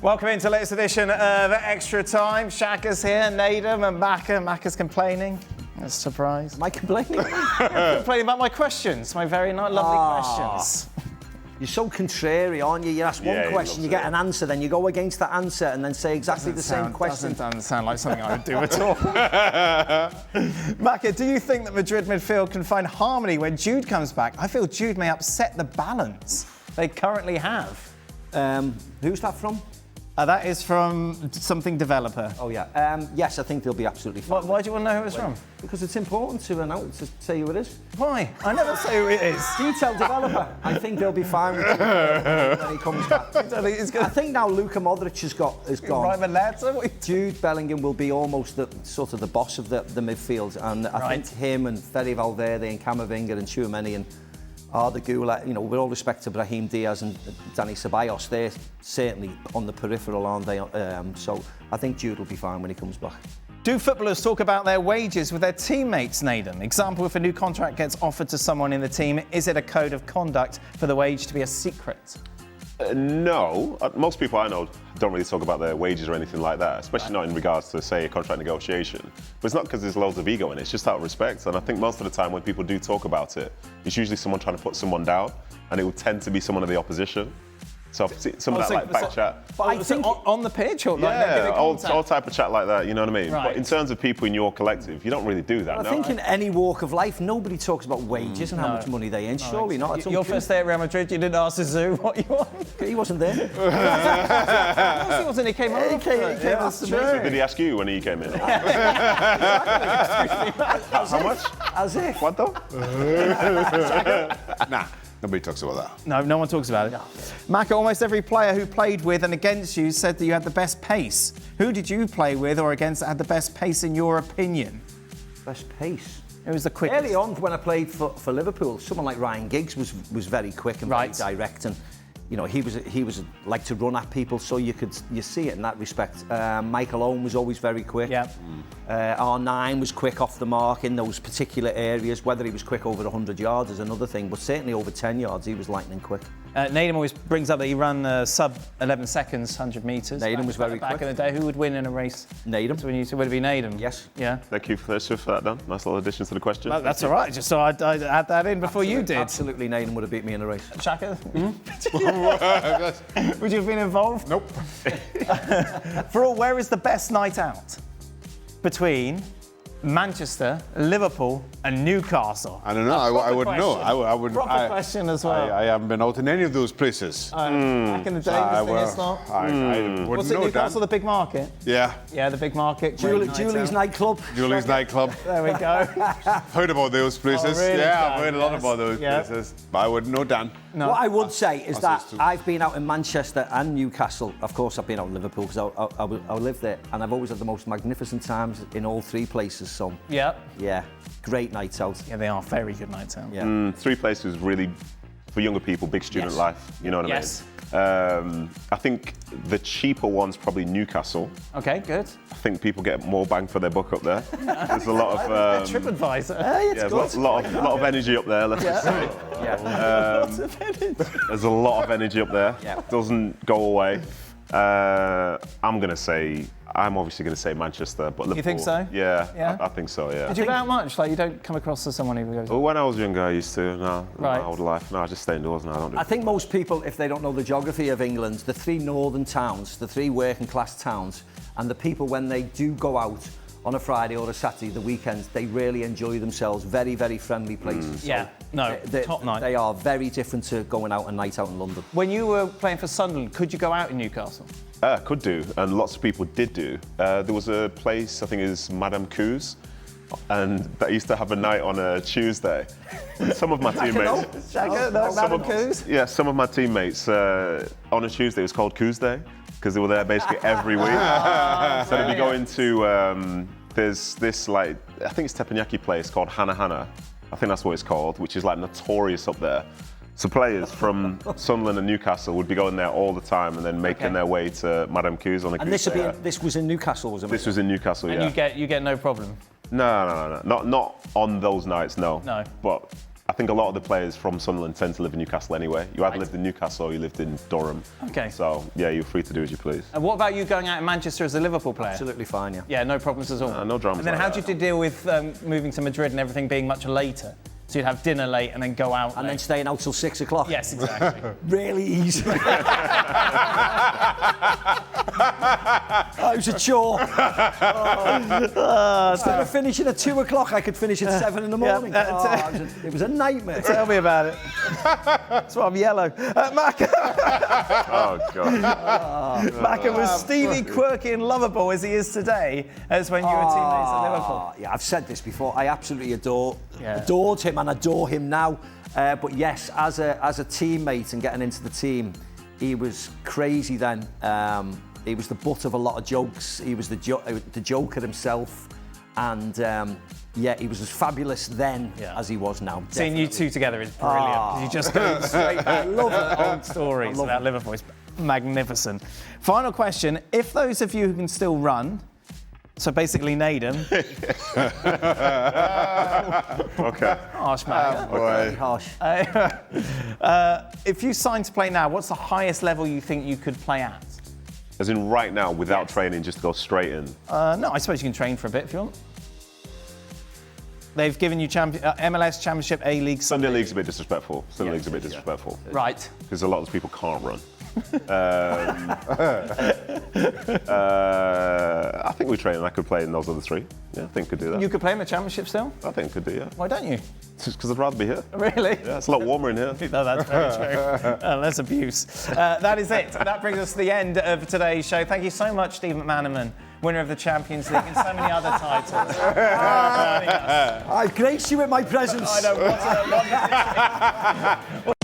Welcome into the latest edition of Extra Time. Shaka's here, Nadem and Macca. Macca's complaining. That's a surprise. Am I complaining? Complaining about my questions, my very lovely questions. You're so contrary, aren't you? You ask one question, you get an answer, then you go against that answer and then say exactly the same question. Doesn't sound like something I would do at all. Macca, do you think that Madrid midfield can find harmony when Jude comes back? I feel Jude may upset the balance they currently have. Who's that from? That is from something developer. Oh, yeah. Yes, I think they'll be absolutely fine. Why do you want to know who it's from? Because it's important to say who it is. Why? I never say who it is. Detail developer. I think they'll be fine with it when he comes back. I think now Luka Modric has gone. Right, letter? Jude Bellingham will be almost the boss of the midfield, and I think him and Fede Valverde and Camavinga and Tchouaméni and Arda Güler, with all respect to Brahim Diaz and Dani Ceballos, they're certainly on the peripheral, aren't they? So I think Jude will be fine when he comes back. Do footballers talk about their wages with their teammates, Nadem? Example, if a new contract gets offered to someone in the team, is it a code of conduct for the wage to be a secret? No. Most people I know don't really talk about their wages or anything like that, especially not in regards to, say, a contract negotiation. But it's not because there's loads of ego in it, it's just out of respect. And I think most of the time when people do talk about it, it's usually someone trying to put someone down, and it will tend to be someone of the opposition. So I've seen some of that back chat. But I think on the pitch, or all type of chat like that, you know what I mean? Right. But in terms of people in your collective, you don't really do that. I think in any walk of life, nobody talks about wages and how much money they earn. Surely not. Your first day at Real Madrid, you didn't ask Zizou what you want. He wasn't there. He wasn't. He came over. Did he ask you when he came in? How much? As if. ¿Cuánto? Nah. Nobody talks about that. No one talks about it. No. Macca, almost every player who played with and against you said that you had the best pace. Who did you play with or against that had the best pace in your opinion? Best pace? It was the quickest. Early on, when I played for Liverpool, someone like Ryan Giggs was very quick and very direct, and he was like to run at people, so you see it in that respect. Michael Owen was always very quick. Yeah. R9 was quick off the mark in those particular areas. Whether he was quick over 100 yards is another thing, but certainly over 10 yards he was lightning quick. Nadem always brings up that he ran sub 11 seconds, 100 metres. Nadem was very quick. Back in the day, who would win in a race? Nadem. Would it be Nadem? Yes. Yeah. Thank you for that, Dan. Nice little addition to the question. That's all right. Just so I'd add that in before you did. Absolutely, Nadem would have beat me in a race. Shaka? Would you have been involved? Nope. For all, where is the best night out? Between Manchester, Liverpool and Newcastle. I don't know. I wouldn't know. I would. Proper question as well. I haven't been out in any of those places. Back in the day, I wouldn't What's know, Newcastle, the big market? Yeah. Yeah, the big market. Julie's nightclub. Julie's nightclub. There we go. Heard about those places. Oh, really, yeah, I've heard a lot about those places. But I wouldn't know, Dan. No. What I would say is that I've been out in Manchester and Newcastle. Of course, I've been out in Liverpool because I lived there, and I've always had the most magnificent times in all three places. So yeah, great nights out. Yeah, they are very good nights out. Yeah. Three places really, for younger people, big student life. You know what I mean? I think the cheaper one's probably Newcastle. Okay, good. I think people get more bang for their buck up there. There's a lot of TripAdvisor. there's a lot of energy up there. Let's just say. There's a lot of energy up there. Yeah. Doesn't go away. I'm obviously going to say Manchester, but Liverpool. You think so? Yeah. I think so. Yeah. Did you go out much? Like, you don't come across as someone who goes. Well, when I was younger, I used to. No, Right. my old life. No, I just stay indoors now. I don't do. I think most people, if they don't know the geography of England, the three northern towns, the three working class towns, and the people when they do go out on a Friday or a Saturday, the weekends, they really enjoy themselves. Very, very friendly places. Yeah. Top night. They are very different to going out a night out in London. When you were playing for Sunderland, could you go out in Newcastle? Could do, and lots of people did do. There was a place, I think it was Madame Cou's, and that used to have a night on a Tuesday. And some of my teammates... Madame Cou's? Yeah, some of my teammates, on a Tuesday, it was called Cou's Day, because they were there basically every week. So they'd be going to, there's this, like, I think it's teppanyaki place called Hana Hana. I think that's what it's called, which is like notorious up there. So players from Sunderland and Newcastle would be going there all the time and then making their way to Madame Cou's on a And this was in Newcastle, was it? This was in Newcastle, And you get no problem? No. Not on those nights, no. No. But I think a lot of the players from Sunderland tend to live in Newcastle anyway. You either lived in Newcastle or you lived in Durham. Okay. So, yeah, you're free to do as you please. And what about you going out in Manchester as a Liverpool player? Absolutely fine, yeah. Yeah, no problems at all. No dramas. And then like how that. did you deal with moving to Madrid and everything being much later? So you'd have dinner late and then go out And late. then staying out till 6 o'clock. Yes, exactly. Really easy. That was a chore. Instead of finishing at 2 o'clock, I could finish at 7 in the morning. It was a nightmare. Tell me about it. That's why I'm yellow. Macca. Oh, God. Macca was Stevie quirky and lovable as he is today as when you were teammates at Liverpool. Yeah, I've said this before. I absolutely adored him and adore him now. But yes, as a teammate and getting into the team, he was crazy then. He was the butt of a lot of jokes. He was the joker himself. And yeah, he was as fabulous then as he was now. Seeing you two together is brilliant. 'Cause you just go straight back. Love old stories about Liverpool. It's magnificent. Final question. If those of you who can still run, so basically Naden. Okay. Harsh, man. Very harsh. If you signed to play now, what's the highest level you think you could play at? As in right now, without training, just go straight in. No, I suppose you can train for a bit if you want. They've given you MLS Championship, A-League, Sunday League's a bit disrespectful. Sunday League's a bit disrespectful. Right. Because a lot of those people can't run. I think we train and I could play in those other three. Yeah, I think I could do that. You could play in the Championship still? I think I could do, yeah. Why don't you? Just because I'd rather be here. Really? Yeah, it's a lot warmer in here. No, that's very true. That's abuse. That is it. That brings us to the end of today's show. Thank you so much, Steve McManaman, winner of the Champions League and so many other titles. I grace you with my presence. I know. What